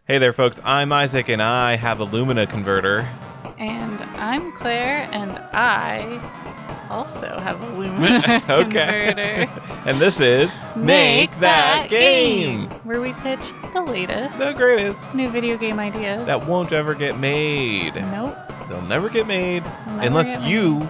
Hey there, folks. I'm Isaac, and I have a Lumina converter. And I'm Claire, and I also have a Lumina converter. And this is Make That Game, where we pitch the latest, the greatest new video game ideas that won't ever get made. Nope. They'll never get made unless you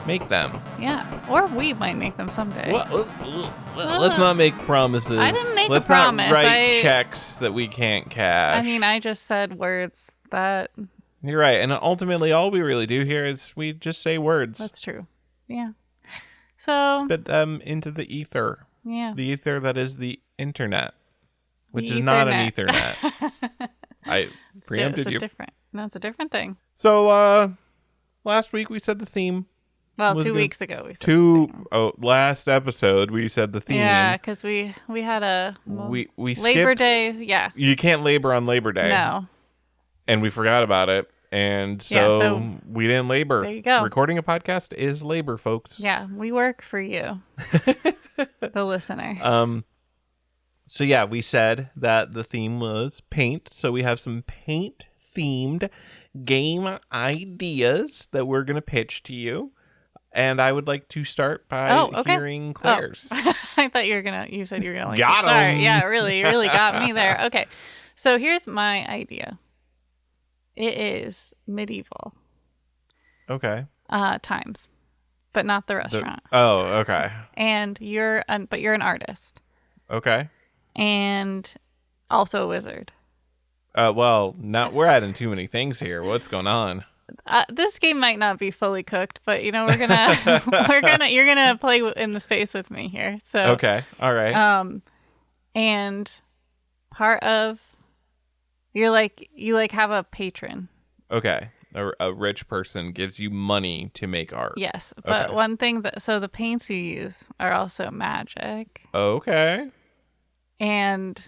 make them. Yeah, or we might make them someday. Let's not make promises. I didn't make Let's a promise. Not write checks that we can't cash. I mean, I just said words that... You're right, and ultimately all we really do here is we just say words. That's true. Yeah. So... Spit them into the ether. Yeah. The ether that is the internet, which is not an Ethernet. I preempted you. No, it's a different thing. So, last week we said the theme. Well, 2 weeks ago we said last episode we said the theme. Yeah, because we had a we Labor Day. Yeah, you can't labor on Labor Day. No, and we forgot about it, and so we didn't labor. There you go. Recording a podcast is labor, folks. Yeah, we work for you, the listener. So yeah, we said that the theme was paint. So we have some paint themed game ideas that we're gonna pitch to you. And I would like to start by hearing Claire's. Oh. I thought you said you were going to got start. him. Yeah, really got me there. Okay, so here's my idea. It is medieval. Okay. Times, but not the restaurant. Okay. And you're an artist. Okay. And also a wizard. Well, we're adding too many things here. What's going on? This game might not be fully cooked, but you're gonna play in the space with me here. So okay, all right. And part of you have a patron. Okay, a rich person gives you money to make art. Yes, but one thing so the paints you use are also magic. Okay. And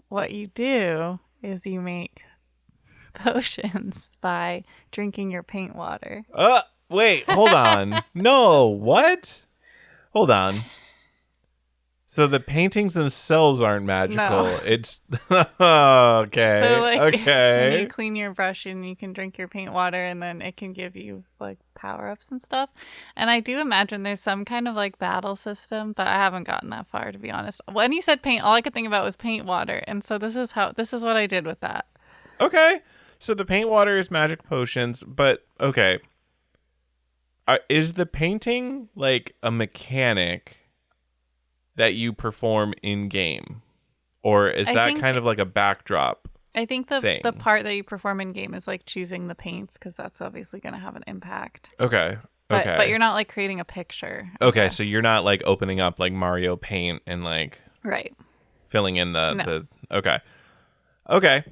what you do is you make potions by drinking your paint water. Wait, hold on. No, what? Hold on. So the paintings themselves aren't magical. No. It's okay. So okay. when you clean your brush and you can drink your paint water, and then it can give you power-ups and stuff. And I do imagine there's some kind of battle system, but I haven't gotten that far, to be honest. When you said paint, all I could think about was paint water, and so this is what I did with that. Okay. So the paint water is magic potions, but okay. Is the painting a mechanic that you perform in game? Or is that kind of a backdrop? I think the part that you perform in game is choosing the paints, because that's obviously going to have an impact. Okay. But you're not creating a picture. Okay, so you're not opening up Mario Paint and right. filling in the okay. Okay.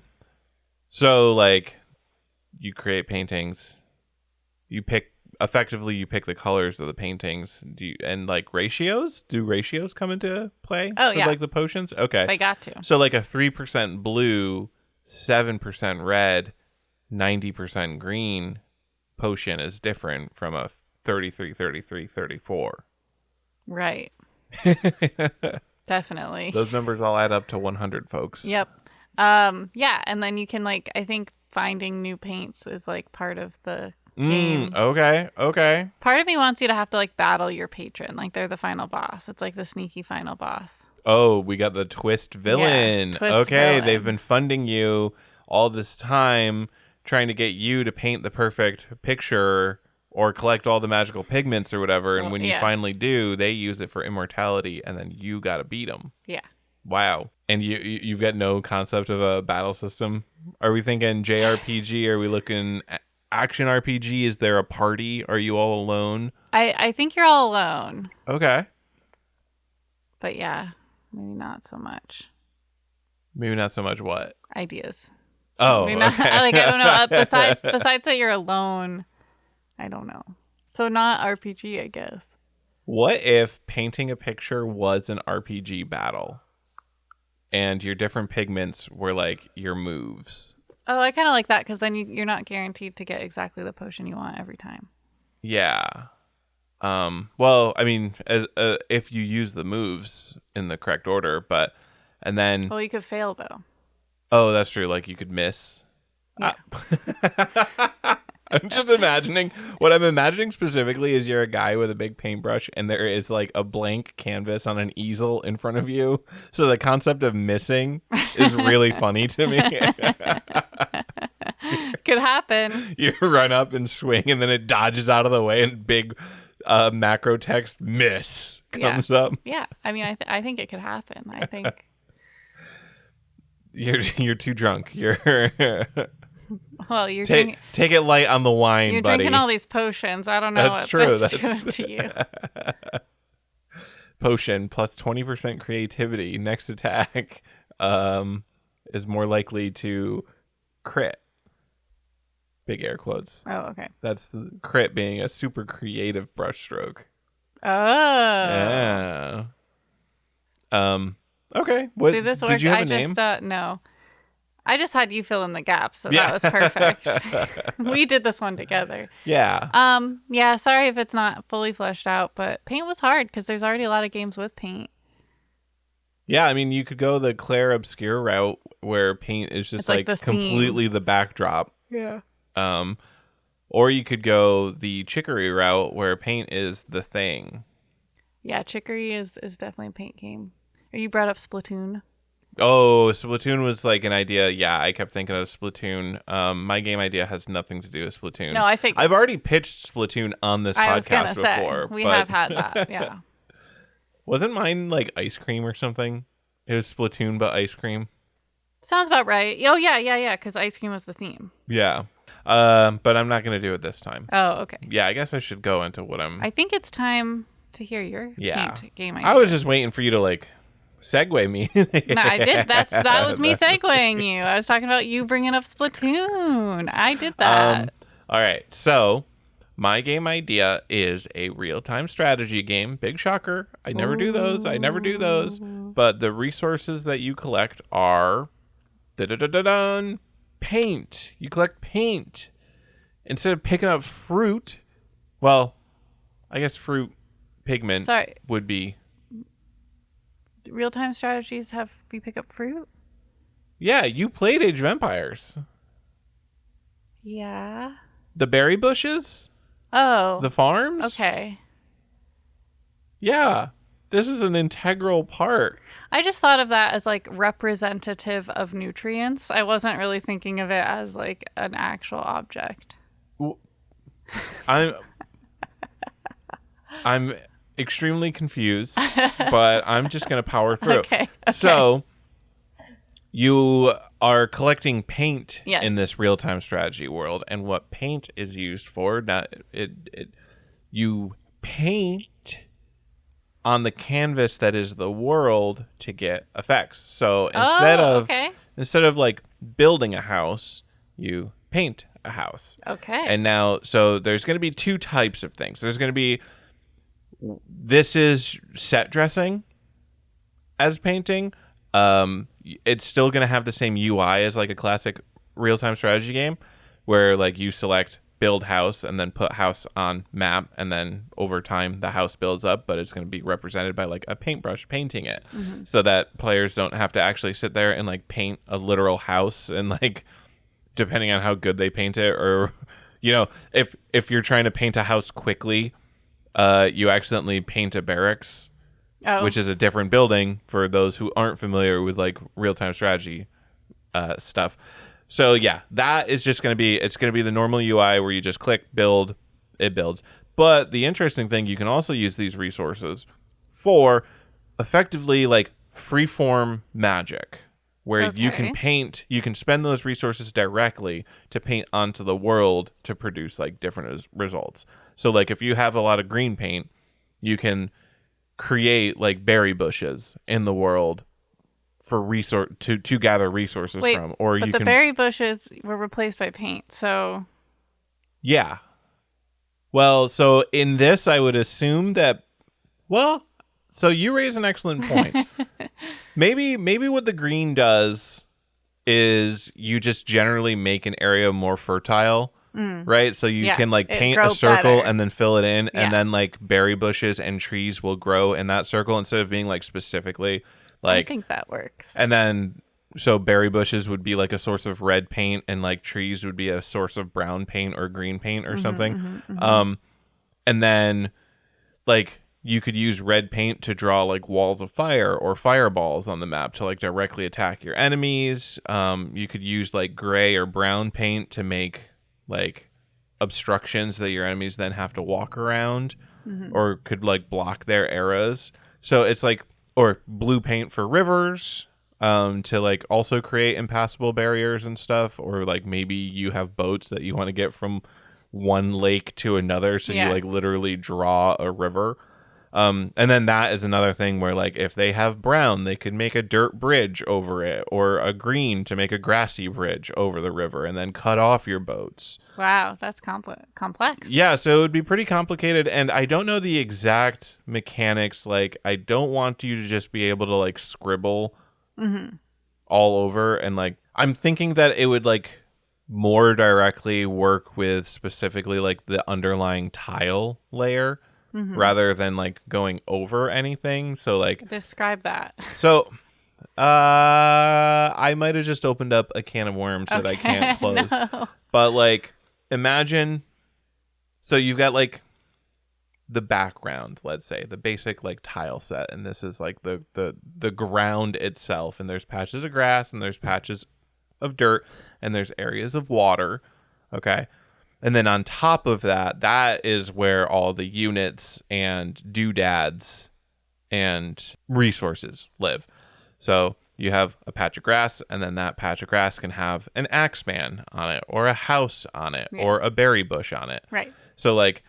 So, you create paintings. You pick the colors of the paintings. Ratios? Do ratios come into play? Oh, for, yeah. The potions? Okay. They got to. So, a 3% blue, 7% red, 90% green potion is different from a 33, 33, 34. Right. Definitely. Those numbers all add up to 100, folks. Yep. Yeah, and then you can I think finding new paints is part of the game. Okay. Part of me wants you to have to battle your patron, they're the final boss. It's the sneaky final boss. Oh, we got the twist villain. Yeah, twist villain. They've been funding you all this time, trying to get you to paint the perfect picture or collect all the magical pigments or whatever, and when you finally do, they use it for immortality, and then you gotta beat them. Yeah. Wow. And you've got no concept of a battle system? Are we thinking JRPG? Are we looking action RPG? Is there a party? Are you all alone? I think you're all alone. Okay. But yeah, maybe not so much. Maybe not so much what? Ideas. Oh, maybe not, okay. I don't know. Besides that you're alone, I don't know. So not RPG, I guess. What if painting a picture was an RPG battle? And your different pigments were your moves. Oh, I kind of like that, because then you're not guaranteed to get exactly the potion you want every time. Yeah. Well, I mean, if you use the moves in the correct order, and then... Well, you could fail, though. Oh, that's true. Like you could miss. Yeah. I'm just imagining what I'm imagining specifically is you're a guy with a big paintbrush and there is like a blank canvas on an easel in front of you. So the concept of missing is really funny to me. Could happen. You run up and swing and then it dodges out of the way and big macro text miss comes up. Yeah. I mean, I think it could happen. I think you're too drunk. You're well, you're take it light on the wine, you're buddy. drinking all these potions. I don't know That's what true. that's doing to you. Potion plus 20% creativity. Next attack is more likely to crit. Big air quotes. Oh, okay. That's the crit being a super creative brushstroke. Oh. Yeah. Okay. What See, this did worked. you have I a name? just no. I just had you fill in the gaps, so that was perfect. We did this one together. Yeah. Yeah, sorry if it's not fully fleshed out, but paint was hard because there's already a lot of games with paint. Yeah, I mean, you could go the Claire Obscure route where paint is just It's like the completely the backdrop. Yeah. Or you could go the Chicory route where paint is the thing. Yeah, Chicory is definitely a paint game. Or you brought up Splatoon. Oh, Splatoon was like an idea. Yeah, I kept thinking of Splatoon. My game idea has nothing to do with Splatoon. No, I figured. I've already pitched Splatoon on this I was podcast gonna before. say, we have had that, yeah. Wasn't mine like ice cream or something? It was Splatoon, but ice cream. Sounds about right. Oh, yeah, because ice cream was the theme. Yeah. But I'm not going to do it this time. Oh, okay. Yeah, I guess I should go into what I think it's time to hear your paint game idea. I was just waiting for you to like segue me. No, I did. That was me segueing you. I was talking about you bringing up Splatoon. I did that. All right. So my game idea is a real-time strategy game. Big shocker. I never do those. But the resources that you collect are paint. You collect paint. Instead of picking up fruit, well, I guess fruit pigment would be. Real-time strategies have you pick up fruit? Yeah, you played Age of Empires. Yeah. The berry bushes? Oh. The farms? Okay. Yeah. This is an integral part. I just thought of that as like representative of nutrients. I wasn't really thinking of it as like an actual object. I'm extremely confused, but I'm just going to power through. Okay. So you are collecting paint Yes. in this real-time strategy world, and what paint is used for, you paint on the canvas that is the world to get effects. So instead of like building a house, you paint a house. Okay. And now, so there's going to be two types of things. There's going to be, this is set dressing as painting. It's still going to have the same UI as like a classic real-time strategy game where like you select build house and then put house on map, and then over time the house builds up, but it's going to be represented by like a paintbrush painting it, so that players don't have to actually sit there and like paint a literal house, and like depending on how good they paint it, or you know, if you're trying to paint a house quickly, you accidentally paint a barracks, which is a different building for those who aren't familiar with like real-time strategy stuff. So yeah, that is just going to be, it's going to be the normal UI where you just click build, it builds. But the interesting thing, you can also use these resources for effectively like freeform magic, where you can paint, you can spend those resources directly to paint onto the world to produce like different results. So like if you have a lot of green paint, you can create like berry bushes in the world for to gather resources from, or but you the can berry bushes were replaced by paint, so yeah. Well, so in this, I would assume that. Well, so you raise an excellent point. maybe what the green does is you just generally make an area more fertile, right? So you can like paint a circle and then fill it in, and then like berry bushes and trees will grow in that circle instead of being like specifically. Like, I think that works. And then so berry bushes would be like a source of red paint, and like trees would be a source of brown paint or green paint or something. And then like you could use red paint to draw like walls of fire or fireballs on the map to like directly attack your enemies. You could use like gray or brown paint to make like obstructions that your enemies then have to walk around, or could like block their arrows. So it's like, or blue paint for rivers, to like also create impassable barriers and stuff, or like maybe you have boats that you want to get from one lake to another, so you like literally draw a river. And then that is another thing where like if they have brown, they could make a dirt bridge over it, or a green to make a grassy bridge over the river, and then cut off your boats. Wow, that's complex. Yeah, so it would be pretty complicated, and I don't know the exact mechanics. Like, I don't want you to just be able to like scribble all over, and like I'm thinking that it would like more directly work with specifically like the underlying tile layer, rather than like going over anything. So like describe that. So I might have just opened up a can of worms that I can't close. No. But like imagine, so you've got like the background, let's say the basic like tile set, and this is like the ground itself, and there's patches of grass, and there's patches of dirt, and there's areas of water. Okay. And then on top of that, that is where all the units and doodads and resources live. So you have a patch of grass, and then that patch of grass can have an axeman on it, or a house on it, or a berry bush on it. Right. So like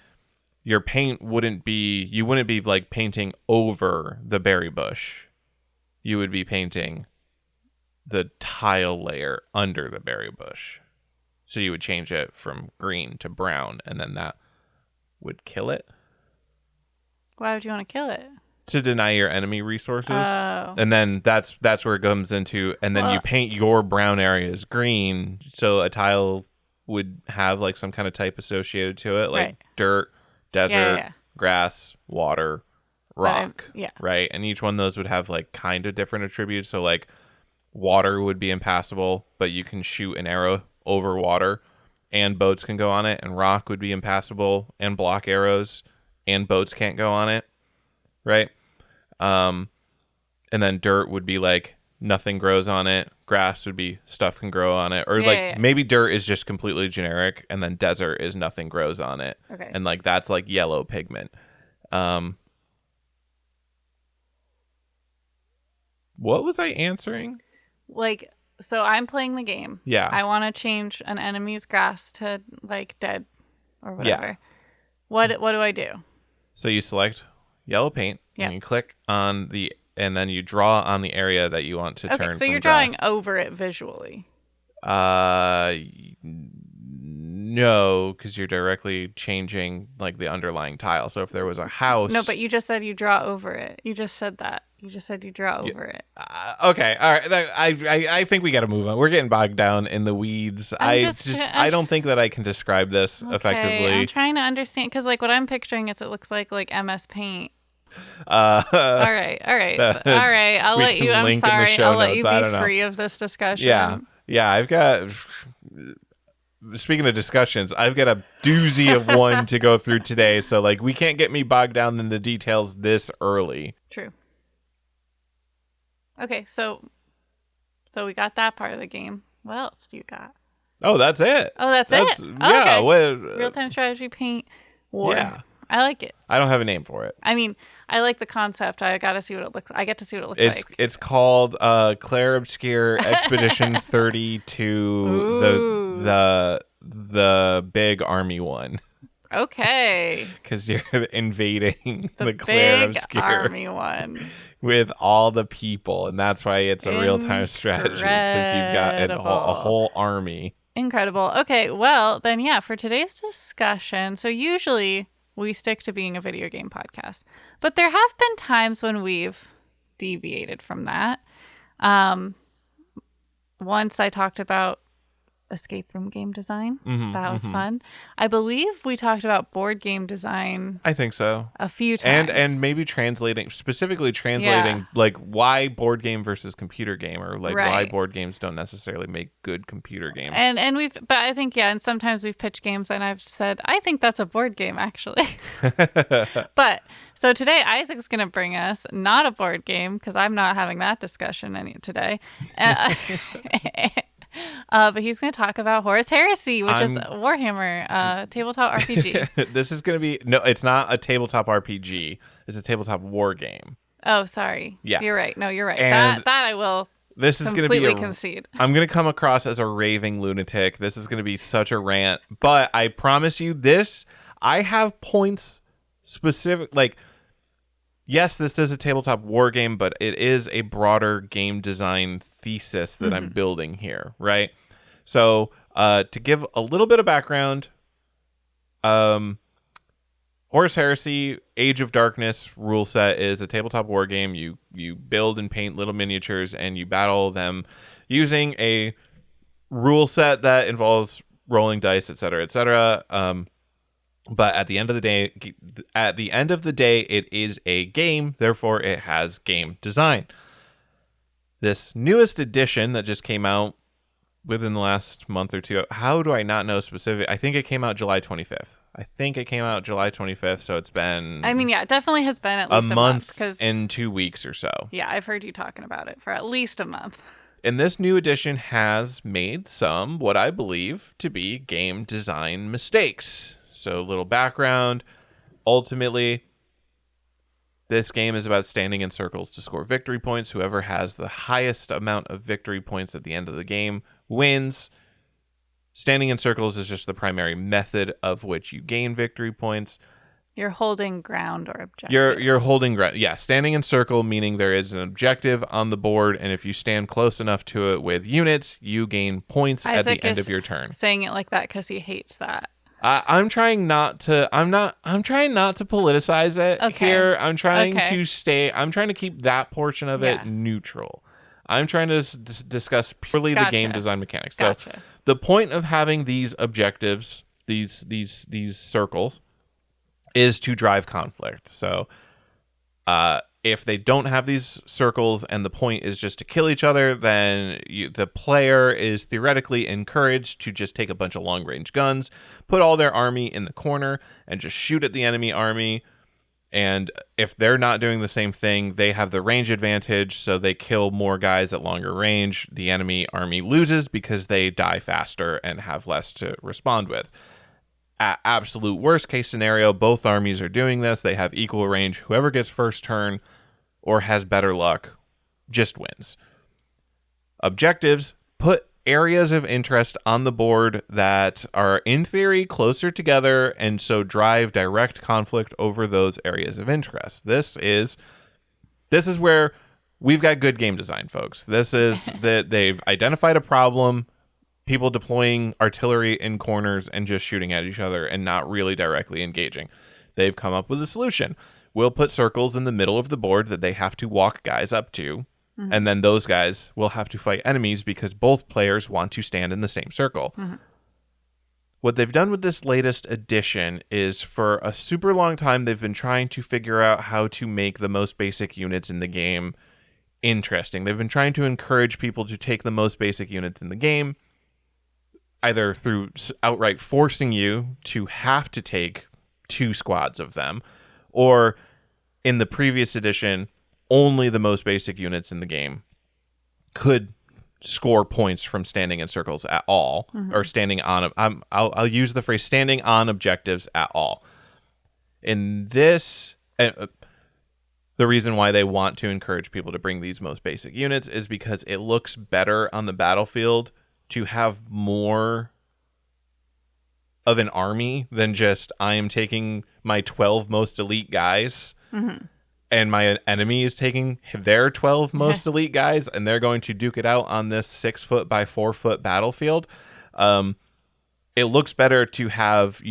your paint wouldn't be like painting over the berry bush. You would be painting the tile layer under the berry bush. So you would change it from green to brown, and then that would kill it. Why would you want to kill it? To deny your enemy resources. Oh. And then that's where it comes into, and then you paint your brown areas green, so a tile would have like some kind of type associated to it, like dirt, desert, grass, water, rock. Right? And each one of those would have like kind of different attributes. So like water would be impassable, but you can shoot an arrow over water, and boats can go on it. And rock would be impassable and block arrows, and boats can't go on it. Right? And then dirt would be like nothing grows on it. Grass would be stuff can grow on it. Or maybe dirt is just completely generic, and then desert is nothing grows on it. Okay. And like that's like yellow pigment. What was I answering? Like, so I'm playing the game. Yeah. I want to change an enemy's grass to like dead or whatever. Yeah. What do I do? So you select yellow paint, and you click on and then you draw on the area that you want to turn. Okay, so you're drawing over it visually. No, because you're directly changing like the underlying tile. So if there was a house. No, but you just said you draw over it. You just said that. You just said you draw over it. Okay, all right. I think we got to move on. We're getting bogged down in the weeds. I don't think that I can describe this effectively. I'm trying to understand, because like what I'm picturing is it looks like MS Paint. All right. I'll let you. I'm sorry. I'll let you be free of this discussion. Yeah. I've got. Speaking of discussions, I've got a doozy of one to go through today. So like we can't get me bogged down in the details this early. True. Okay, so we got that part of the game. What else do you got? Oh, that's it. Oh, that's it? Yeah. Okay. Real-time strategy paint war. Yeah. I like it. I don't have a name for it. I mean, I like the concept. I got to see what it looks like. I get to see what it looks like. It's called Claire Obscure Expedition 32, the big army one. Okay. Because you're invading the Claire Obscure army one. With all the people, and that's why it's a real-time strategy, because you've got a whole army. Incredible. Okay, well, then, yeah, for today's discussion, so usually we stick to being a video game podcast, but there have been times when we've deviated from that. Once I talked about escape room game design. Mm-hmm, That was mm-hmm. fun. I believe we talked about board game design I think so. a few times. And maybe specifically translating like why board game versus computer game, or like why Right. board games don't necessarily make good computer games. And but I think, and sometimes we've pitched games and I've said, I think that's a board game actually. But so today Isaac's going to bring us not a board game, because I'm not having that discussion today. But he's going to talk about Horus Heresy, which is Warhammer tabletop RPG. This is going to be, no, it's not a tabletop RPG. It's a tabletop war game. Oh, sorry. Yeah. You're right. No, you're right. And That I will this is completely going to be concede. I'm going to come across as a raving lunatic. This is going to be such a rant, but I promise you this, I have points specific, like, yes, this is a tabletop war game, but it is a broader game design thesis that I'm building here, right? So, to give a little bit of background, Horus Heresy, Age of Darkness rule set is a tabletop war game. You build and paint little miniatures, and you battle them using a rule set that involves rolling dice, etc., etc. But at the end of the day, it is a game. Therefore, it has game design. This newest edition that just came out within the last month or two. How do I not know specific? I think it came out July 25th. So it's been. I mean, yeah, it definitely has been at least a month and 2 weeks or so. Yeah, I've heard you talking about it for at least a month. And this new edition has made some, what I believe to be game design mistakes. So, little background. Ultimately, this game is about standing in circles to score victory points. Whoever has the highest amount of victory points at the end of the game wins. Standing in circles is just the primary method of which you gain victory points. You're holding ground or objective. You're holding ground. Yeah, standing in circle, meaning there is an objective on the board, and if you stand close enough to it with units, you gain points at the end of your turn. Saying it like that because he hates that. I'm trying not to politicize it here. I'm trying to keep that portion of it neutral. I'm trying to discuss purely the game design mechanics. Gotcha. So the point of having these objectives, these circles, is to drive conflict. So if they don't have these circles and the point is just to kill each other, then the player is theoretically encouraged to just take a bunch of long-range guns, put all their army in the corner, and just shoot at the enemy army. And if they're not doing the same thing, they have the range advantage, so they kill more guys at longer range. The enemy army loses because they die faster and have less to respond with. At absolute worst case scenario, both armies are doing this. They have equal range. Whoever gets first turn or has better luck just wins. Objectives: put areas of interest on the board that are in theory closer together, and so drive direct conflict over those areas of interest. This is where we've got good game design, folks. This is that they've identified a problem. People deploying artillery in corners and just shooting at each other and not really directly engaging. They've come up with a solution. We'll put circles in the middle of the board that they have to walk guys up to, and then those guys will have to fight enemies because both players want to stand in the same circle. What they've done with this latest edition is, for a super long time, they've been trying to figure out how to make the most basic units in the game interesting. They've been trying to encourage people to take the most basic units in the game, either through outright forcing you to have to take 2 squads of them, or in the previous edition, only the most basic units in the game could score points from standing in circles at all, or standing on. I'll use the phrase standing on objectives at all. In this, the reason why they want to encourage people to bring these most basic units is because it looks better on the battlefield to have more of an army than just, I am taking my 12 most elite guys and my enemy is taking their 12 most elite guys, and they're going to duke it out on this 6 foot by 4 foot battlefield. It looks better to have,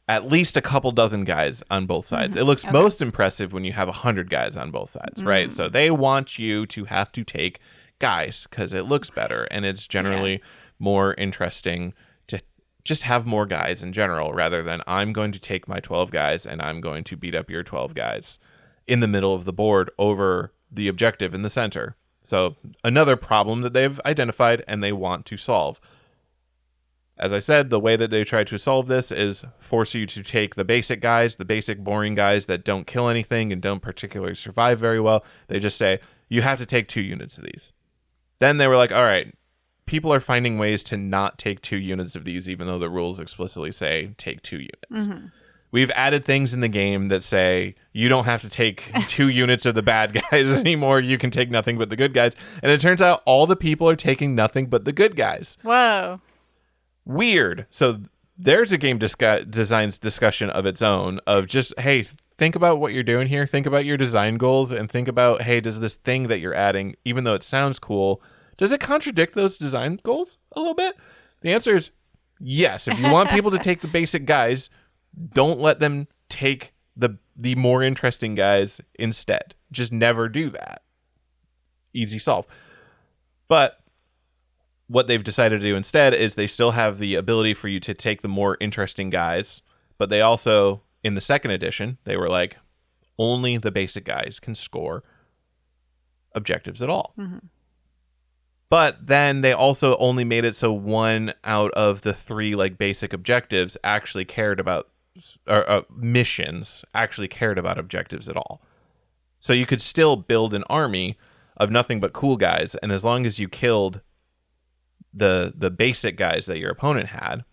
at least a couple dozen guys on both sides. It looks most impressive when you have 100 guys on both sides, right? So they want you to have to take guys because it looks better, and it's generally more interesting to just have more guys in general, rather than I'm going to take my 12 guys and I'm going to beat up your 12 guys in the middle of the board over the objective in the center. So another problem that they've identified and they want to solve. As I said, the way that they try to solve this is force you to take the basic guys, the basic boring guys that don't kill anything and don't particularly survive very well. They just say, you have to take 2 units of these. Then they were like, all right, people are finding ways to not take 2 units of these, even though the rules explicitly say take 2 units. Mm-hmm. We've added things in the game that say you don't have to take 2 units of the bad guys anymore. You can take nothing but the good guys. And it turns out all the people are taking nothing but the good guys. Whoa. Weird. So there's a game designs discussion of its own of just, hey, think about what you're doing here. Think about your design goals and think about, hey, does this thing that you're adding, even though it sounds cool, does it contradict those design goals a little bit? The answer is yes. If you want people to take the basic guys, don't let them take the more interesting guys instead. Just never do that. Easy solve. But what they've decided to do instead is they still have the ability for you to take the more interesting guys, but they also, in the second edition, they were like, only the basic guys can score objectives at all. Mm-hmm. But then they also only made it so 1 out of the 3 like basic objectives actually cared about, or missions actually cared about objectives at all. So you could still build an army of nothing but cool guys, and as long as you killed the basic guys that your opponent had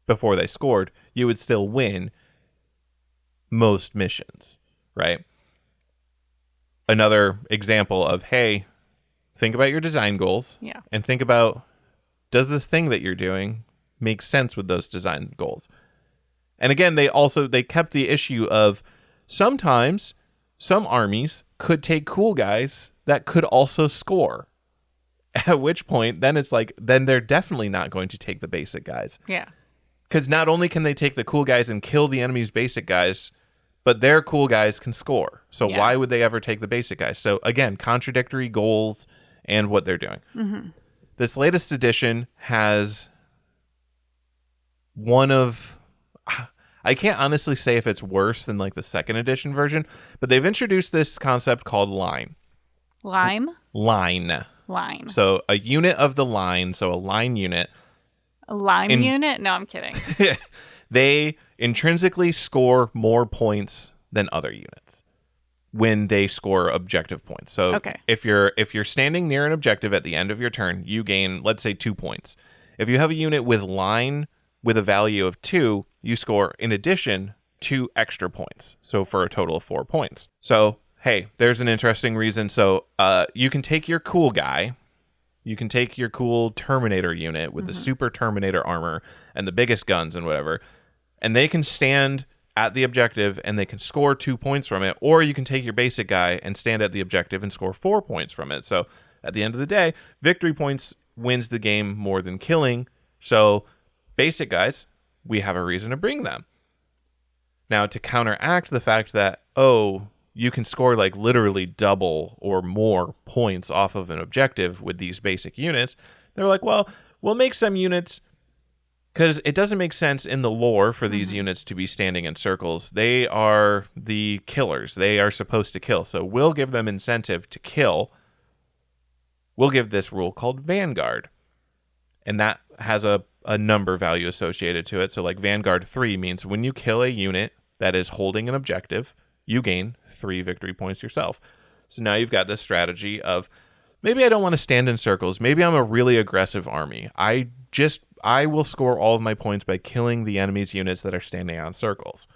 before they scored, you would still win most missions, right? Another example of, hey, think about your design goals, and think about, does this thing that you're doing make sense with those design goals? And again, they kept the issue of sometimes some armies could take cool guys that could also score. At which point, then it's like, then they're definitely not going to take the basic guys. Yeah. Because not only can they take the cool guys and kill the enemy's basic guys, but their cool guys can score. So why would they ever take the basic guys? So again, contradictory goals and what they're doing. Mm-hmm. This latest edition has one of... I can't honestly say if it's worse than like the second edition version, but they've introduced this concept called line. Line. So a unit of the line, so a line unit. A line unit? No, I'm kidding. They intrinsically score more points than other units when they score objective points. So if you're standing near an objective at the end of your turn, you gain, let's say, 2 points. If you have a unit with line with a value of 2, you score, in addition, 2 extra points. So for a total of 4 points. So, hey, there's an interesting reason. So you can take your cool guy. You can take your cool Terminator unit with the super Terminator armor and the biggest guns and whatever, and they can stand at the objective and they can score 2 points from it. Or you can take your basic guy and stand at the objective and score 4 points from it. So at the end of the day, victory points wins the game more than killing. So basic guys, we have a reason to bring them. Now, to counteract the fact that, you can score like literally double or more points off of an objective with these basic units, they're like, well, we'll make some units, because it doesn't make sense in the lore for these units to be standing in circles. They are the killers. They are supposed to kill. So we'll give them incentive to kill. We'll give this rule called Vanguard. And that has a number value associated to it. So like Vanguard 3 means when you kill a unit that is holding an objective, you gain 3 victory points yourself. So now you've got this strategy of, maybe I don't want to stand in circles. Maybe I'm a really aggressive army. I will score all of my points by killing the enemy's units that are standing on circles.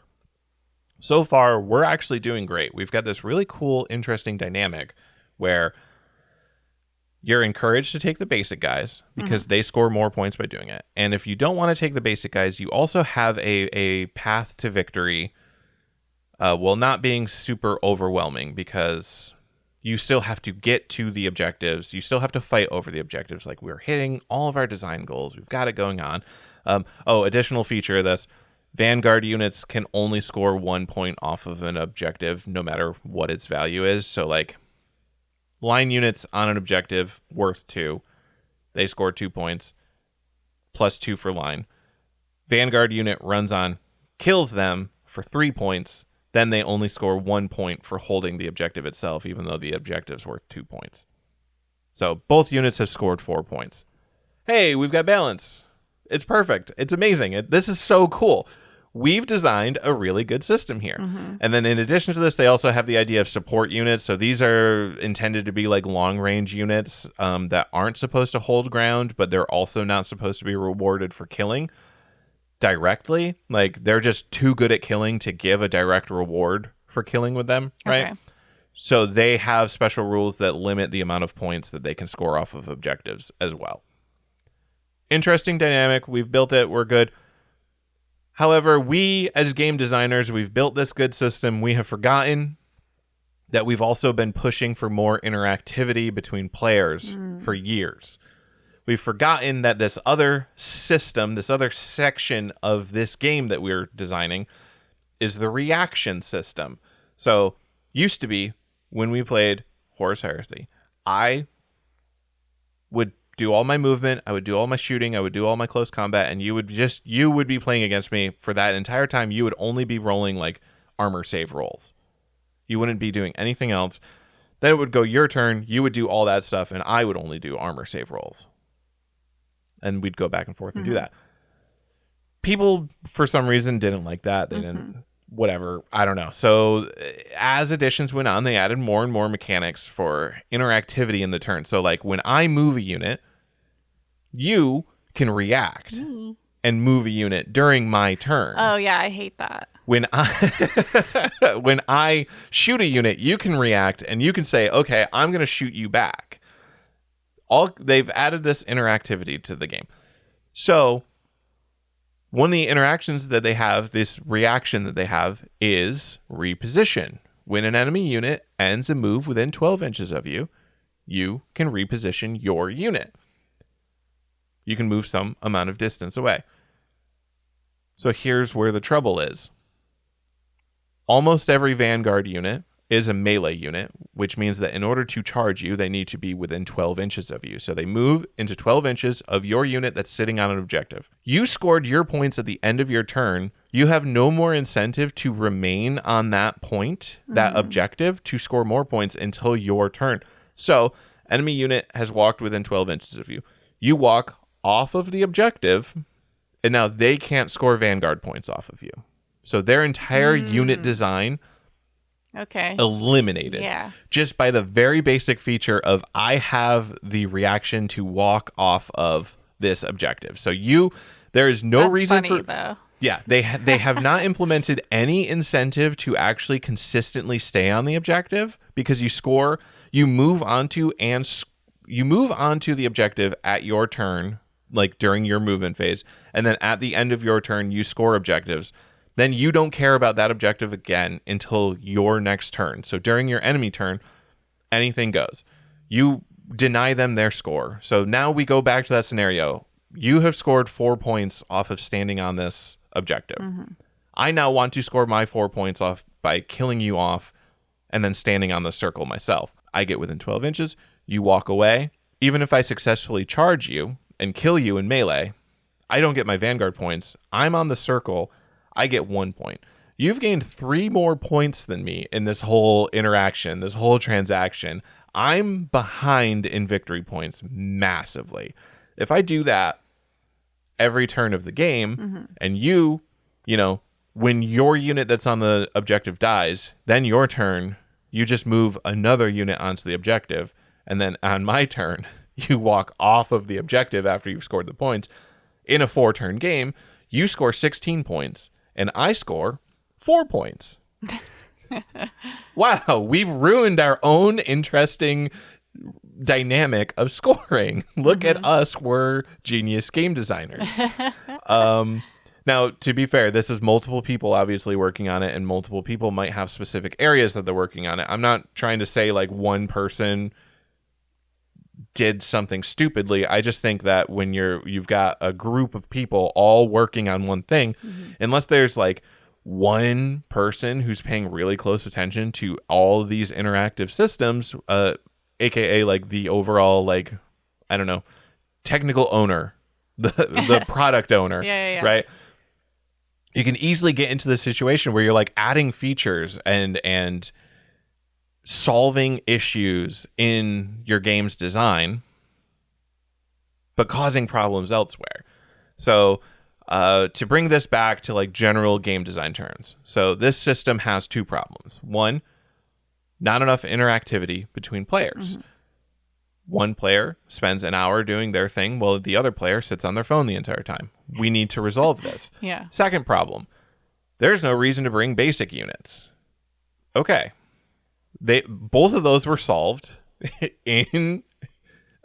So far, we're actually doing great. We've got this really cool, interesting dynamic where you're encouraged to take the basic guys because they score more points by doing it. And if you don't want to take the basic guys, you also have a path to victory, while not being super overwhelming, because you still have to get to the objectives. You still have to fight over the objectives. Like, we're hitting all of our design goals. We've got it going on. Additional feature of this, Vanguard units can only score 1 point off of an objective, no matter what its value is. So, like, line units on an objective worth 2, they score 2 points. +2 for line. Vanguard unit runs on, kills them for 3 points. Then they only score 1 point for holding the objective itself, even though the objective's worth 2 points. So both units have scored 4 points. Hey, we've got balance. It's perfect. It's amazing. This is so cool. We've designed a really good system here. Mm-hmm. And then in addition to this, they also have the idea of support units. So these are intended to be like long-range units that aren't supposed to hold ground, but they're also not supposed to be rewarded for killing directly. Like, they're just too good at killing to give a direct reward for killing with them, right? Okay. So they have special rules that limit the amount of points that they can score off of objectives as well. Interesting dynamic. We've built it. We're good. However, we as game designers, we've built this good system. We have forgotten that we've also been pushing for more interactivity between players for years. We've forgotten that this other system, this other section of this game that we're designing is the reaction system. So, used to be when we played Horus Heresy, I would do all my movement, I would do all my shooting, I would do all my close combat, and you would be playing against me for that entire time. You would only be rolling like armor save rolls. You wouldn't be doing anything else. Then it would go your turn, you would do all that stuff, and I would only do armor save rolls. And we'd go back and forth and do that. People, for some reason, didn't like that. They didn't, whatever, I don't know. So as editions went on, they added more and more mechanics for interactivity in the turn. So like when I move a unit, you can react and move a unit during my turn. Oh yeah, I hate that. When I shoot a unit, you can react and you can say, okay, I'm going to shoot you back. They've added this interactivity to the game. So one of the interactions that they have, this reaction that they have, is reposition. When an enemy unit ends a move within 12 inches of you, you can reposition your unit. You can move some amount of distance away. So here's where the trouble is. Almost every Vanguard unit is a melee unit, which means that in order to charge you, they need to be within 12 inches of you. So they move into 12 inches of your unit that's sitting on an objective. You scored your points at the end of your turn. You have no more incentive to remain on that point, that objective, to score more points until your turn. So, enemy unit has walked within 12 inches of you. You walk off of the objective, and now they can't score Vanguard points off of you. So their entire unit design eliminated just by the very basic feature of I have the reaction to walk off of this objective. So there is no reason funny, though. Yeah, they have not implemented any incentive to actually consistently stay on the objective, because you move onto the objective at your turn, like during your movement phase, and then at the end of your turn you score objectives. Then you don't care about that objective again until your next turn. So during your enemy turn, anything goes. You deny them their score. So now we go back to that scenario. You have scored 4 points off of standing on this objective. I now want to score my 4 points off by killing you off and then standing on the circle myself. I get within 12 inches. You walk away. Even if I successfully charge you and kill you in melee, I don't get my Vanguard points. I'm on the circle. I get 1 point. You've gained 3 more points than me in this whole interaction, this whole transaction. I'm behind in victory points massively. If I do that every turn of the game, and when your unit that's on the objective dies, then your turn, you just move another unit onto the objective, and then on my turn, you walk off of the objective after you've scored the points. In a 4-turn game, you score 16 points. And I score 4 points. Wow, we've ruined our own interesting dynamic of scoring. Look at us, we're genius game designers. Now, to be fair, this is multiple people obviously working on it, and multiple people might have specific areas that they're working on it. I'm not trying to say like one person did something stupidly. I just think that when you've got a group of people all working on one thing, unless there's like one person who's paying really close attention to all these interactive systems, aka like the overall, like, I don't know, technical owner, the product owner, Yeah. right? You can easily get into the situation where you're like adding features and solving issues in your game's design, but causing problems elsewhere. So to bring this back to like general game design terms. So this system has two problems. One, not enough interactivity between players. One player spends an hour doing their thing while the other player sits on their phone the entire time. We need to resolve this. Yeah. Second problem, there's no reason to bring basic units. Okay. Both of those were solved in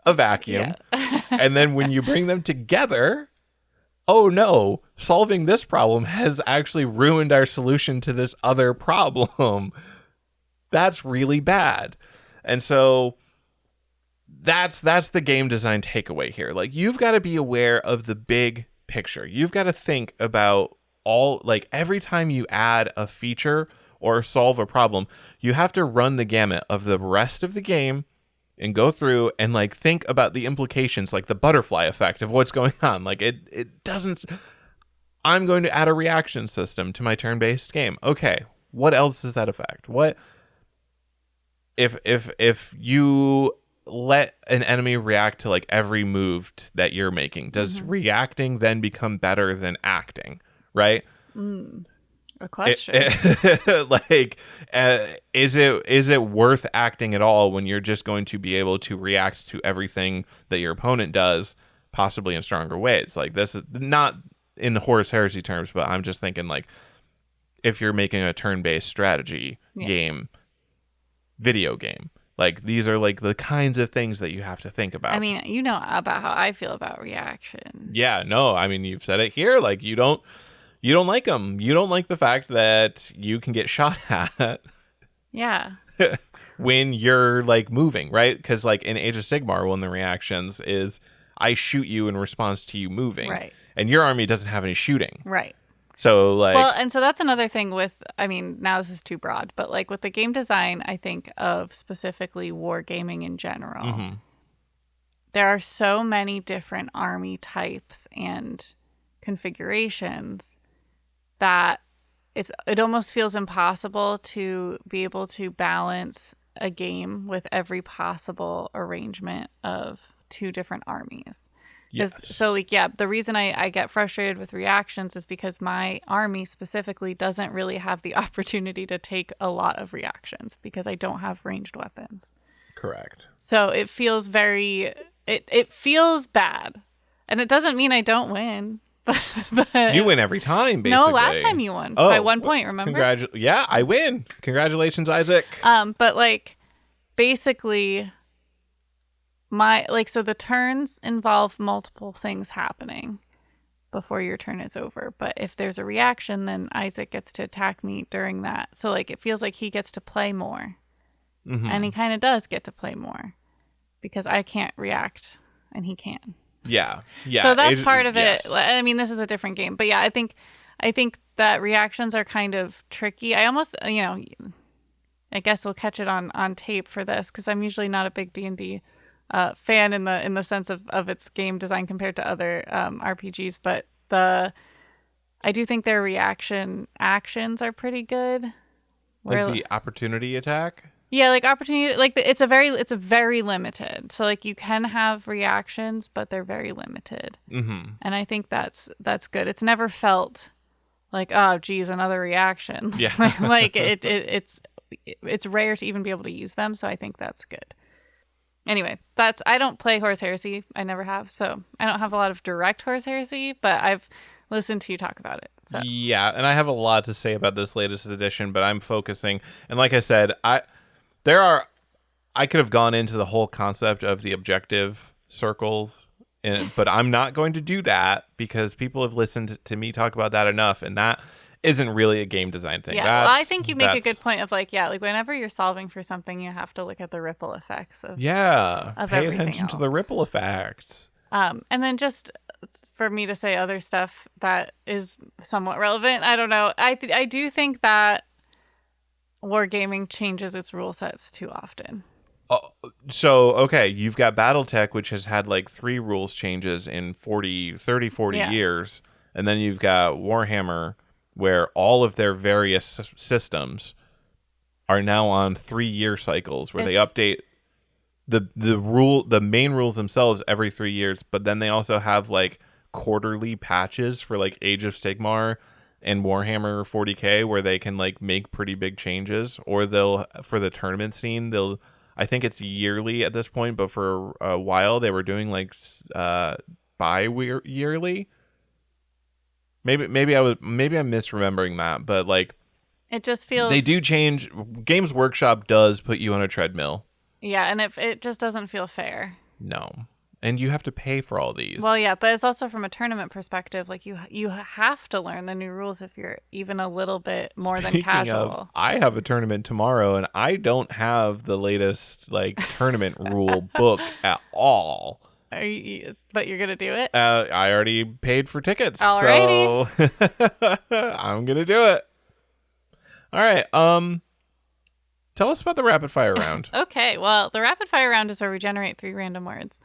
a vacuum. Yeah. And then when you bring them together, oh no, solving this problem has actually ruined our solution to this other problem. That's really bad. And so that's the game design takeaway here. Like, you've got to be aware of the big picture. You've got to think about all, like, every time you add a feature or solve a problem, you have to run the gamut of the rest of the game and go through and like think about the implications, like the butterfly effect of what's going on. Like it doesn't, I'm going to add a reaction system to my turn-based game. Okay, what else does that affect? What if you let an enemy react to like every move that you're making, does reacting then become better than acting, right? A question. Like, is it worth acting at all when you're just going to be able to react to everything that your opponent does, possibly in stronger ways? Like, this is not in Horus Heresy terms, but I'm just thinking like, if you're making a turn-based strategy game, video game, like, these are like the kinds of things that you have to think about. I mean, you know about how I feel about reaction. Yeah, no, I mean, you've said it here. Like, you don't like them. You don't like the fact that you can get shot at. Yeah. When you're like moving, right? Because like in Age of Sigmar, one of the reactions is I shoot you in response to you moving. Right. And your army doesn't have any shooting. Right. So like, well, and so that's another thing with, I mean, now this is too broad, but like with the game design, I think of specifically wargaming in general. There are so many different army types and configurations that it almost feels impossible to be able to balance a game with every possible arrangement of two different armies. yes. So like, yeah, the reason I get frustrated with reactions is because my army specifically doesn't really have the opportunity to take a lot of reactions because I don't have ranged weapons. Correct. So it feels very, it feels bad. And it doesn't mean I don't win. But You win every time, basically. no, last time you won by 1 point, remember? Yeah, I win. Congratulations, Isaac. But like, basically, so the turns involve multiple things happening before your turn is over. But if there's a reaction, then Isaac gets to attack me during that. So like, it feels like he gets to play more. And he kind of does get to play more because I can't react and he can. Yeah. So that's part of it. I mean, this is a different game, but yeah, I think that reactions are kind of tricky. I almost, I guess we'll catch it on tape for this because I'm usually not a big D&D fan in the sense of its game design compared to other RPGs, but I do think their reaction actions are pretty good. Like the opportunity attack? Yeah, like opportunity, like it's a very limited. So like you can have reactions, but they're very limited. And I think that's good. It's never felt like, oh, geez, another reaction. Yeah. Like it's rare to even be able to use them. So I think that's good. Anyway, I don't play Horus Heresy. I never have. So I don't have a lot of direct Horus Heresy, but I've listened to you talk about it. So. Yeah, and I have a lot to say about this latest edition, but I'm focusing, and like I said, I could have gone into the whole concept of the objective circles, but I'm not going to do that because people have listened to me talk about that enough, and that isn't really a game design thing. Yeah, well, I think you make a good point of like, yeah, like whenever you're solving for something, you have to look at the ripple effects of pay attention else. to the ripple effects. And then just for me to say other stuff that is somewhat relevant, I don't know. I do think that wargaming changes its rule sets too often. So, okay, you've got Battletech, which has had like 3 rules changes in 40 Yeah. years. And then you've got Warhammer, where all of their various systems are now on 3-year cycles where they It's update the main rules themselves every 3 years, but then they also have like quarterly patches for like Age of Sigmar and Warhammer 40K where they can like make pretty big changes, or they'll for the tournament scene, they'll I think it's yearly at this point, but for a while they were doing like bi-yearly. Maybe I'm misremembering that, but like it just they feels do change. Games Workshop does put you on a treadmill. yeah, and it just doesn't feel fair. No. And you have to pay for all these. Well, yeah, but it's also from a tournament perspective. Like you have to learn the new rules if you're even a little bit more than Speaking casual. of, I have a tournament tomorrow, and I don't have the latest like tournament rule book at all. But you're gonna do it. I already paid for tickets, Alrighty. so I'm gonna do it. All right. Tell us about the rapid fire round. Okay, well, the rapid fire round is where we generate 3 random words.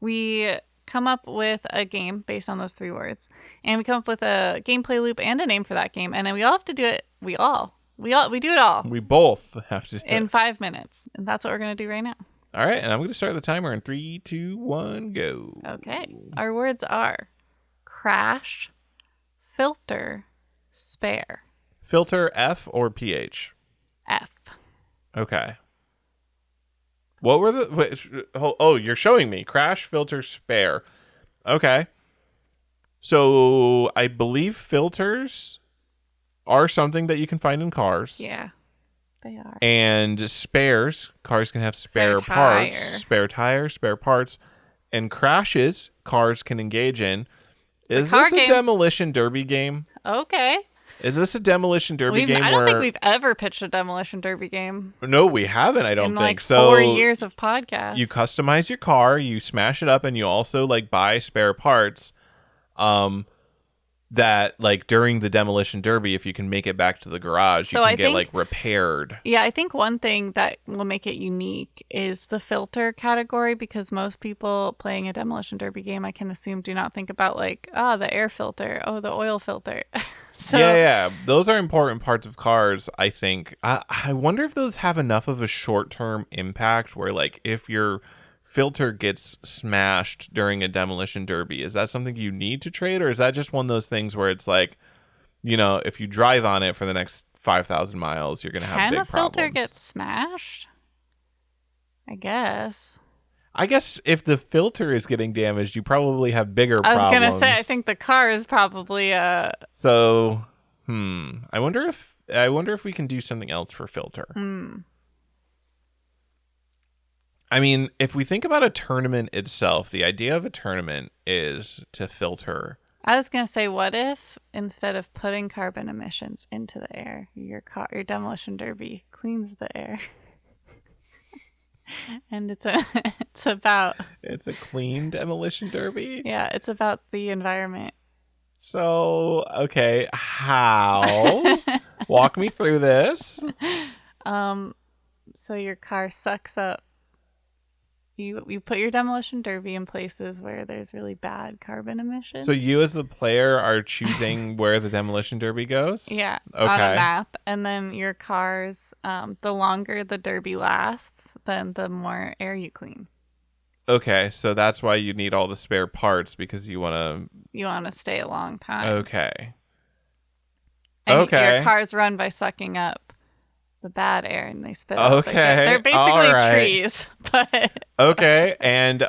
We come up with a game based on those 3 words, and we come up with a gameplay loop and a name for that game, and then we all have to do it. We do it all We both have to do in it. 5 minutes, and that's what we're gonna do right now. All right, and I'm gonna start the timer in 3, 2, 1, go. Okay, our words are crash, filter, spare. Filter F or PH? F. Okay. What were the... Wait, oh, you're showing me. Crash, filter, spare. Okay. So I believe filters are something that you can find in cars. Yeah, they are. And spares, cars can have spare parts. Spare tire, spare parts. And crashes, cars can engage in. Is this a demolition derby game? Okay. Is this a demolition derby game? I don't think we've ever pitched a demolition derby game. No, we haven't. I don't in think like so. 4 years of podcast. You customize your car, you smash it up, and you also like buy spare parts. That like during the demolition derby, if you can make it back to the garage, you can get like repaired. Yeah, I think one thing that will make it unique is the filter category, because most people playing a demolition derby game, I can assume, do not think about like, the air filter, the oil filter. So yeah, those are important parts of cars. I think. I wonder if those have enough of a short-term impact where like if your filter gets smashed during a demolition derby, is that something you need to trade, or is that just one of those things where it's like, you know, if you drive on it for the next 5,000 miles, you're gonna have big problems? Can a filter get smashed? I guess if the filter is getting damaged, you probably have bigger problems. I was gonna say, I think the car is probably So, I wonder if we can do something else for filter. I mean, if we think about a tournament itself, the idea of a tournament is to filter. I was going to say, what if instead of putting carbon emissions into the air, your demolition derby cleans the air? And it's a clean demolition derby? Yeah, it's about the environment. So, okay, how? Walk me through this. So your car sucks up. You put your demolition derby in places where there's really bad carbon emissions. So you as the player are choosing where the demolition derby goes? Yeah, okay. On a map. And then your cars, the longer the derby lasts, then the more air you clean. Okay, so that's why you need all the spare parts, because you want to stay a long time. Okay. And your cars run by sucking up the bad air, and they spit out. Okay. They're basically trees. But okay, and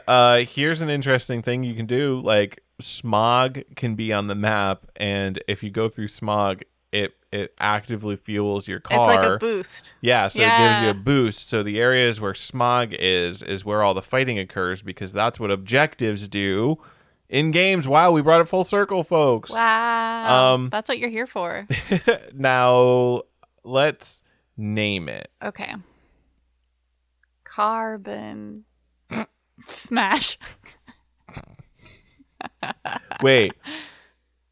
here's an interesting thing you can do. Like, smog can be on the map, and if you go through smog, it actively fuels your car. It's like a boost. Yeah, so it gives you a boost. So the areas where smog is where all the fighting occurs, because that's what objectives do in games. Wow, we brought it full circle, folks. Wow. That's what you're here for. Now, let's name it. Okay. Carbon smash. Wait.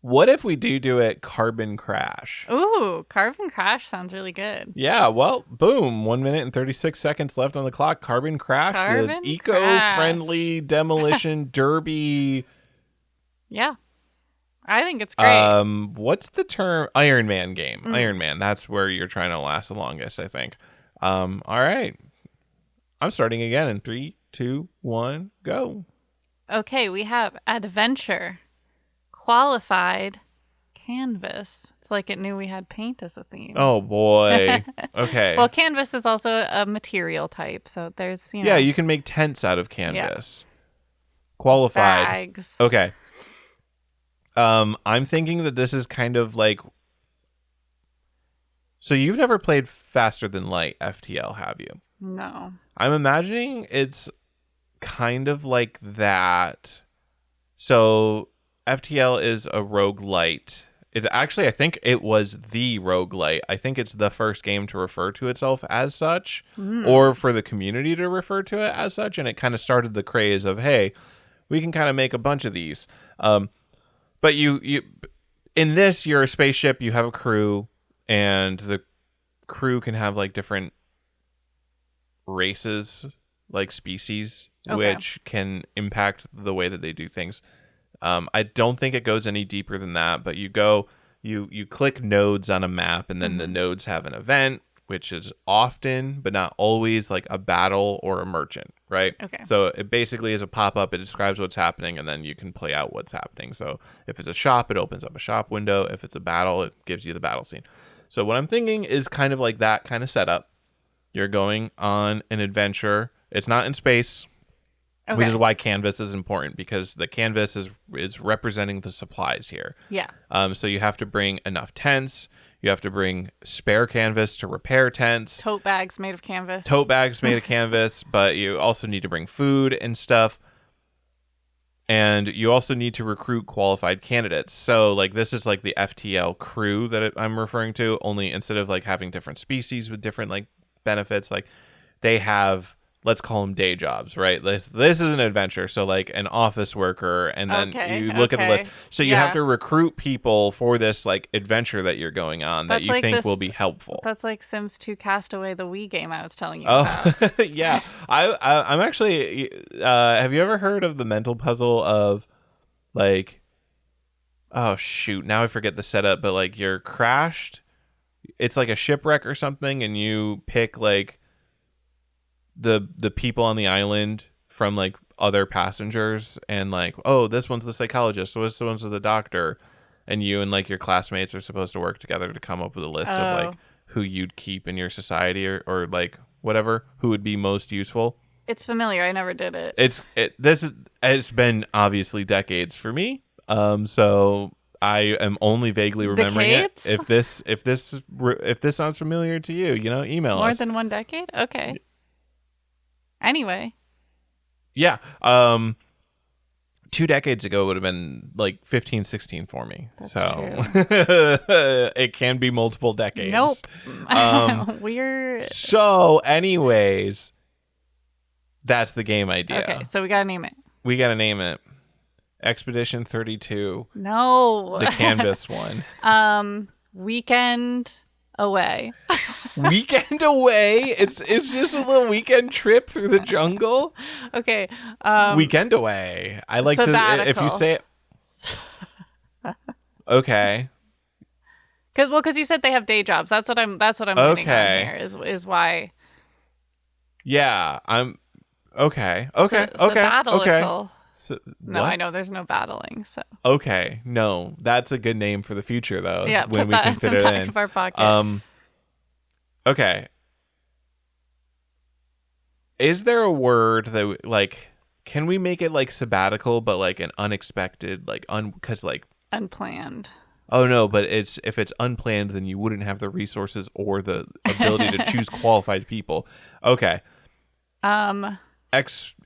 What if we do it carbon crash? Ooh, carbon crash sounds really good. Yeah, well, boom. 1 minute and 36 seconds left on the clock. Carbon crash, the Carbon eco-friendly demolition derby. Yeah. I think it's great. What's the term? Iron Man game. Iron Man. That's where you're trying to last the longest, I think. All right. I'm starting again in 3, 2, 1, go. Okay, we have adventure, qualified, canvas. It's like it knew we had paint as a theme. Oh boy. Okay. Well, canvas is also a material type, so there's, Yeah, you can make tents out of canvas. Yeah. Qualified. Bags. Okay. I'm thinking that this is kind of like. So you've never played Faster Than Light FTL, have you? No. I'm imagining it's kind of like that. So FTL is a roguelite. It actually, I think it was the roguelite. I think it's the first game to refer to itself as such, or for the community to refer to it as such. And it kind of started the craze of, hey, we can kind of make a bunch of these. But you in this, you're a spaceship, you have a crew, and the crew can have like different races, like species, which can impact the way that they do things. I don't think it goes any deeper than that, but you click nodes on a map, and then the nodes have an event, which is often, but not always, like a battle or a merchant, right? Okay. So it basically is a pop-up. It describes what's happening, and then you can play out what's happening. So if it's a shop, it opens up a shop window. If it's a battle, it gives you the battle scene. So what I'm thinking is kind of like that kind of setup. You're going on an adventure. It's not in space. Okay. Which is why canvas is important, because the canvas is representing the supplies here. Yeah. So you have to bring enough tents. You have to bring spare canvas to repair tents. Tote bags made of canvas. Tote bags made of canvas, but you also need to bring food and stuff. And you also need to recruit qualified candidates. So like this is like the FTL crew that I'm referring to, only instead of like having different species with different like benefits, like they have, let's call them day jobs, right? This is an adventure. So like an office worker, and then you look at the list. So you have to recruit people for this like adventure that you're going on that you think will be helpful. That's like Sims 2 Castaway, the Wii game I was telling you about. Yeah. I'm actually, have you ever heard of the mental puzzle of like, oh shoot, now I forget the setup, but like you're crashed. It's like a shipwreck or something, and you pick like the people on the island from like other passengers, and like, oh, this one's the psychologist, so this one's the doctor, and you and like your classmates are supposed to work together to come up with a list of like who you'd keep in your society, or like whatever, who would be most useful. It's familiar. I never did it. It's been obviously decades for me, so I am only vaguely remembering Decades? it. If this sounds familiar to you, email us. More than 1 decade? Okay. Anyway. Yeah. 2 decades ago would have been like 15, 16 for me. That's so true. It can be multiple decades. Nope. Weird. So anyways, that's the game idea. Okay, so we gotta name it. We gotta name it. Expedition 32. No. The canvas one. Weekend away. Weekend away? It's just a little weekend trip through the jungle? Okay. Weekend away. I like sabbatical. to, if you say it. Okay. Because you said they have day jobs. That's what I'm leaning on here is why. Yeah, I'm okay. Okay. So, no, I know there's no battling. So okay, no, that's a good name for the future, though. Yeah, when put we that can in fit the it back in. of our pocket. Okay. Is there a word that like? Can we make it like sabbatical, but like an unexpected, like because like unplanned? Oh no, but if it's unplanned, then you wouldn't have the resources or the ability to choose qualified people. Okay.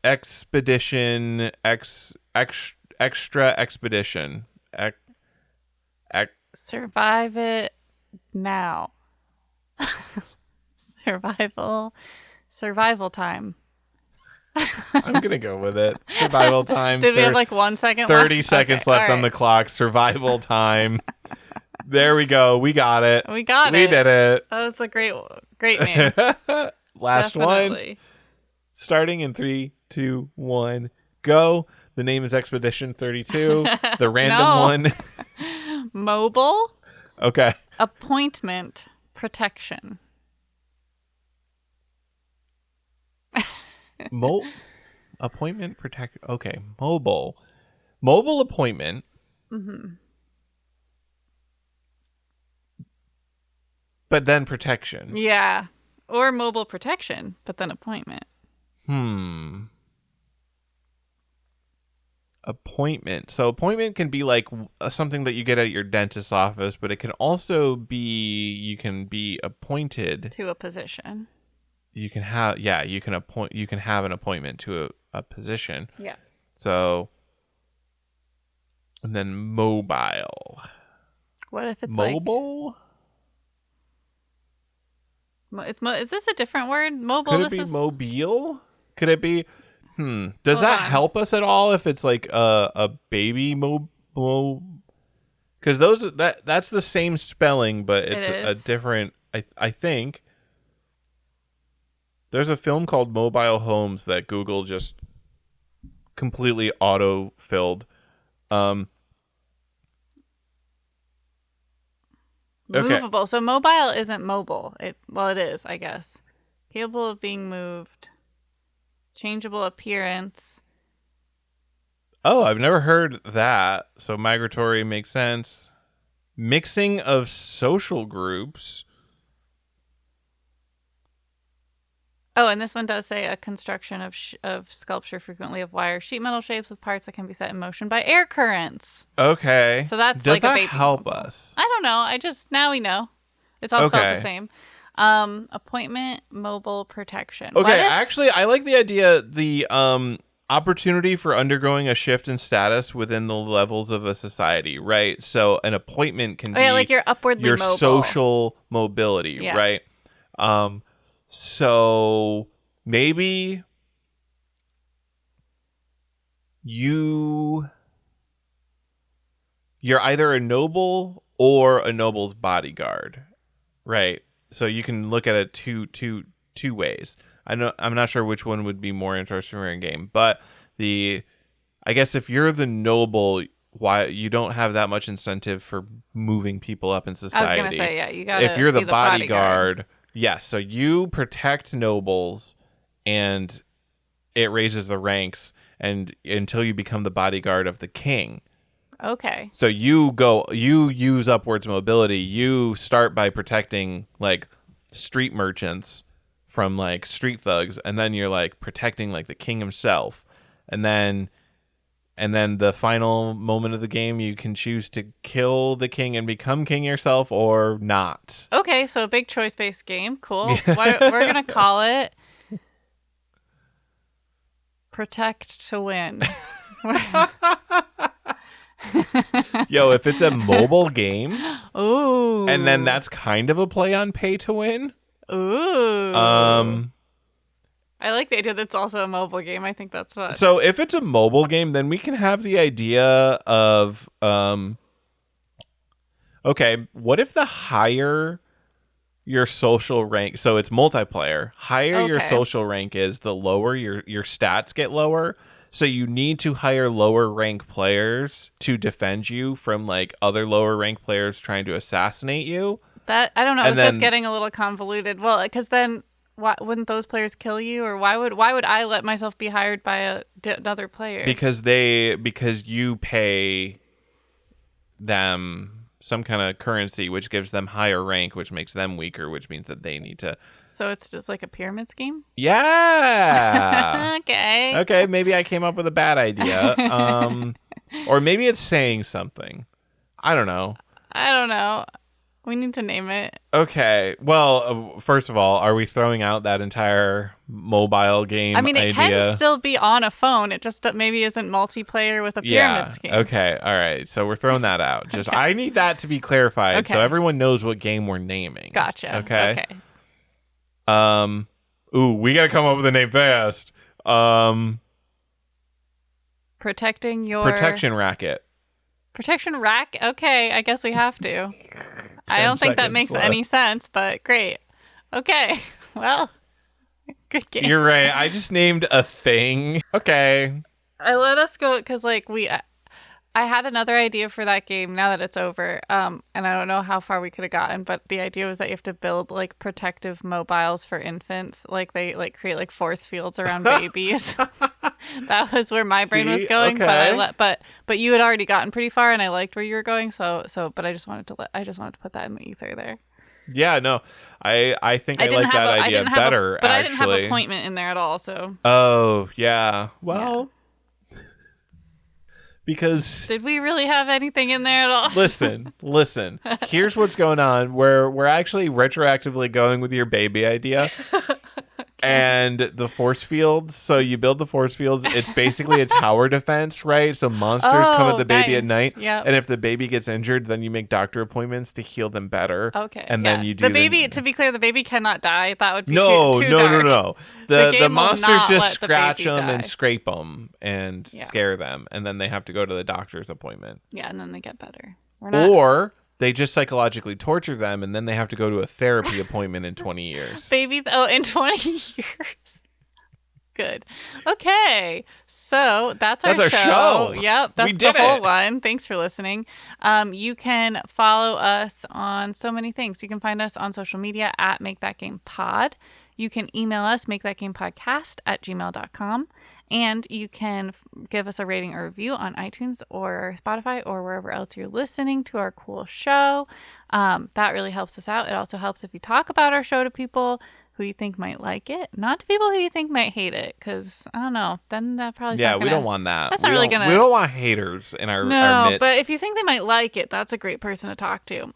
Expedition extra expedition. Survive it now. Survival time. I'm gonna go with it. Survival time. Did we have like 1 second 30 left? seconds Okay, left all on the right. clock. Survival time. There we go. We got it. We got We it. did it. That was a great name. Last one. Definitely. Starting in 3, 2, 1, go. The name is Expedition 32. The random No. one. Mobile Okay. appointment protection. Appointment protect. Okay. Mobile appointment. Mm-hmm. But then protection. Yeah. Or mobile protection, but then appointment. Appointment. So appointment can be like something that you get at your dentist's office, but it can also be you can be appointed To a position. You can have you can have an appointment to a position. Yeah. So and then mobile. What if it's Mobile? is this a different word? Mobile. Could it be mobile? Could it be Does that help us at all if it's like a baby because that's the same spelling, but it's a different. I think there's a film called Mobile Homes that Google just completely auto filled. Movable. Okay. So mobile isn't mobile. It is, I guess. Capable of being moved. Changeable appearance. Oh, I've never heard that. So migratory makes sense. Mixing of social groups. Oh, and this one does say a construction of sculpture frequently of wire sheet metal shapes with parts that can be set in motion by air currents. Okay. So that's does like a that baby help mobile. us? I don't know. Now we know. It's all spelled the same. Appointment mobile protection. Okay, actually, I like the idea, the opportunity for undergoing a shift in status within the levels of a society, right? So an appointment can be like your upwardly your mobile. social mobility, right? So maybe you're either a noble or a noble's bodyguard, right? So you can look at it two ways. I'm not sure which one would be more interesting in game, but I guess if you're the noble, why you don't have that much incentive for moving people up in society. I was gonna say, yeah, you gotta. If you're the bodyguard, so you protect nobles, and it raises the ranks, and until you become the bodyguard of the king. Okay. So you use upwards mobility. You start by protecting like street merchants from like street thugs, and then you're like protecting like the king himself. And then the final moment of the game, you can choose to kill the king and become king yourself or not. Okay, so a big choice-based game. Cool. We're going to call it Protect to Win. Yo, if it's a mobile game, ooh, and then that's kind of a play on pay to win. Ooh. I like the idea that it's also a mobile game. I think that's fun. So if it's a mobile game, then we can have the idea of okay, what if the higher your social rank, so it's multiplayer, higher your social rank is, the lower your stats get lower. So you need to hire lower rank players to defend you from like other lower rank players trying to assassinate you. That I don't know. Is this getting a little convoluted? Well, because then why wouldn't those players kill you, or why would I let myself be hired by another player? Because you pay them some kind of currency, which gives them higher rank, which makes them weaker, which means that they need to. So it's just like a pyramid scheme? Yeah. Okay. Okay, maybe I came up with a bad idea. Or maybe it's saying something. I don't know. We need to name it. Okay. Well, first of all, are we throwing out that entire mobile game idea? It can still be on a phone. It just maybe isn't multiplayer with a pyramid scheme. Okay. All right. So we're throwing that out. Just I need that to be clarified so everyone knows what game we're naming. Gotcha. Okay. Ooh, we got to come up with a name fast. Protecting your Protection racket. protection rack. Okay, I guess we have to. I don't think that makes any sense, but great. Okay, well, good game. You're right. I just named a thing. Okay. I let us go because I had another idea for that game now that it's over. And I don't know how far we could have gotten, but the idea was that you have to build like protective mobiles for infants. Like they like create like force fields around babies. That was where my brain was going. Okay. But you had already gotten pretty far, and I liked where you were going. But I just wanted to put that in the ether there. Yeah, no. I think I like that idea better, but actually. I didn't have appointment in there at all, so. Oh, yeah. Well, because did we really have anything in there at all? listen. Here's what's going on. We're actually retroactively going with your baby idea. And the force fields. So you build the force fields. It's basically a tower defense, right? So monsters come at the baby at night. Yep. And if the baby gets injured, then you make doctor appointments to heal them better. Okay. And then you do the baby. To be clear, the baby cannot die. That would be too dark. No. The monsters just let the scratch baby them die. and scrape them and scare them, and then they have to go to the doctor's appointment. Yeah, and then they get better. Or they just psychologically torture them, and then they have to go to a therapy appointment in 20 years. In 20 years. Good. Okay. So that's our show. Yep. That's the whole one. Thanks for listening. You can follow us on so many things. You can find us on social media at Make That Game Pod. You can email us, makethatgamepodcast@gmail.com. And you can give us a rating or review on iTunes or Spotify or wherever else you're listening to our cool show. That really helps us out. It also helps if you talk about our show to people who you think might like it, not to people who you think might hate it, because I don't know, then that probably we don't want that. That's not really gonna. We don't want haters in our midst. But if you think they might like it, that's a great person to talk to.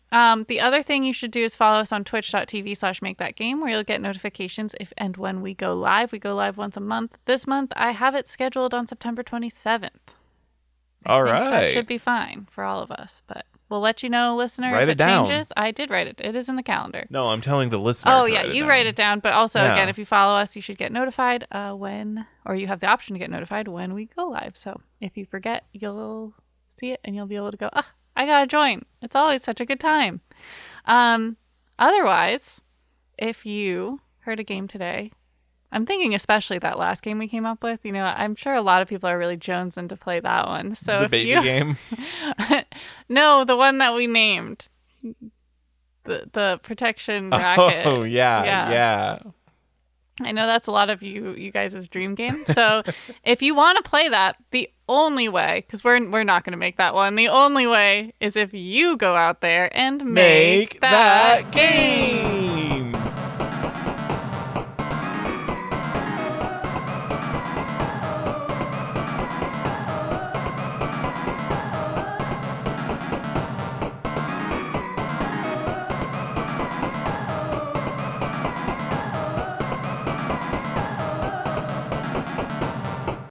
The other thing you should do is follow us on twitch.tv/makethatgame, where you'll get notifications if and when we go live. We go live once a month. This month I have it scheduled on September 27th. All right, that should be fine for all of us, but. We'll let you know, listener, if it changes. I did write it. It is in the calendar. No, I'm telling the listener. Oh, yeah. You write it down. But also, again, if you follow us, you should get notified or you have the option to get notified when we go live. So if you forget, you'll see it and you'll be able to go, I got to join. It's always such a good time. Otherwise, if you heard a game today, I'm thinking especially that last game we came up with. You know, I'm sure a lot of people are really jonesing to play that one. So the baby game? No, the one that we named. The protection racket. Oh, yeah. I know that's a lot of you guys' dream game. So if you want to play that, the only way, because we're not going to make that one, the only way is if you go out there and make that game.